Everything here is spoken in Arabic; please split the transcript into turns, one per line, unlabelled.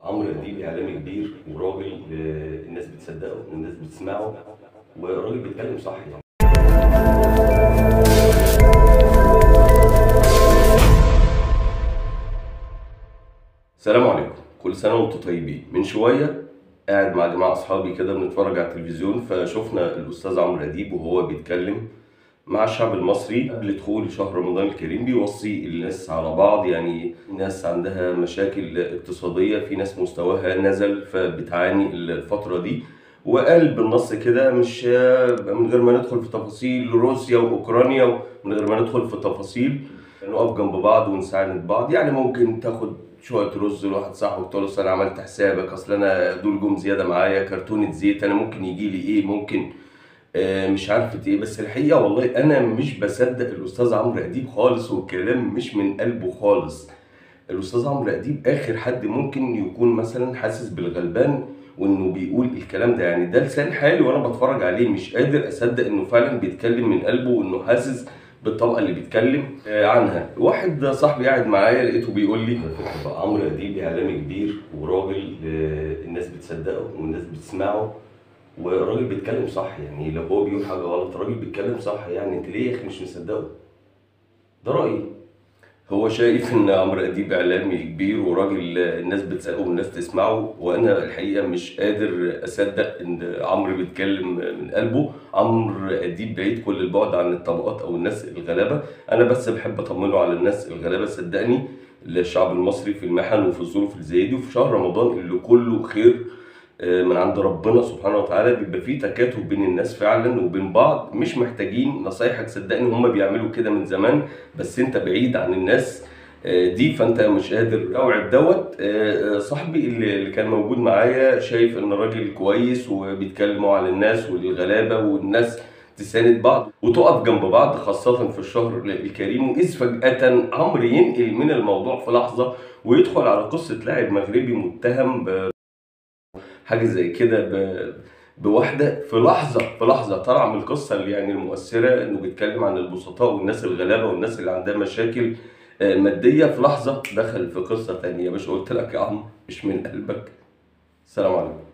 عمرو اديب اعلامي كبير وراجل، الناس بتصدقه والناس بتسمعه، وراجل بيتكلم صح يعني. السلام عليكم، كل سنه وانتم طيبين. من شويه قاعد مع جماعه اصحابي كده بنتفرج على التلفزيون، فشفنا الاستاذ عمرو اديب وهو بيتكلم مع الشعب المصري قبل دخول شهر رمضان الكريم، بيوصي الناس على بعض. يعني ناس عندها مشاكل اقتصادية، في ناس مستواها نزل فبتعاني الفترة دي، وقال بالنص كده، مش من غير ما ندخل في تفاصيل روسيا وأوكرانيا، ومن غير ما ندخل في تفاصيل، نقف جنب بعض ونساعد بعض. يعني ممكن تاخد شوية رز لواحد صاحبك تقول له أنا عملت حسابك، أصل أنا دول جم زيادة معايا، كرتونة زيت، أنا ممكن يجي لي إيه، ممكن مش عارفة ايه. بس الحقيقة والله انا مش بصدق الاستاذ عمرو اديب خالص، والكلام مش من قلبه خالص. الاستاذ عمرو اديب اخر حد ممكن يكون مثلا حاسس بالغلبان وانه بيقول الكلام ده. يعني ده لسان حالي وانا بتفرج عليه، مش قادر اصدق انه فعلا بيتكلم من قلبه وانه حاسس بالطبقة اللي بيتكلم عنها. واحد صاحبي قاعد معايا لقيته بيقول لي عمرو اديب اعلامي كبير وراجل، الناس بتصدقه والناس بتسمعه، وراجل بيتكلم صح. يعني لو هو بيقول حاجه غلط راجل بيتكلم صح. يعني انت ليه يا اخي مش مصدقه؟ ده رايي. هو شايف ان عمرو اديب اعلامي كبير وراجل الناس بتصدقه والناس تسمعه، وانا الحقيقه مش قادر اصدق ان عمرو بيتكلم من قلبه. عمرو اديب بعيد كل البعد عن الطبقات او الناس الغلابه. انا بس بحب اطمنه على الناس الغلابه. صدقني الشعب المصري في المحن وفي الظروف اللي زي دي، وفي شهر رمضان اللي كله خير من عند ربنا سبحانه وتعالى، بيبقى فيه تكاتف بين الناس فعلا وبين بعض. مش محتاجين نصايحك، صدقني هم بيعملوا كده من زمان، بس انت بعيد عن الناس دي، فانت مش قادر تستوعب دوت. صاحبي اللي كان موجود معايا شايف ان الراجل كويس وبيتكلموا على الناس والغلابه، والناس تساند بعض وتقف جنب بعض، خاصة في الشهر الكريم. وإذ فجأة عمرو ينقل من الموضوع في لحظة ويدخل على قصة لاعب مغربي متهم حاجه زي كده بواحده في لحظه طلع من القصه اللي يعني المؤثره، انه بيتكلم عن البسطاء والناس الغلابه والناس اللي عندها مشاكل ماديه. في لحظه دخل في قصه تانية. مش قلت لك يا عم مش من قلبك؟ السلام عليكم.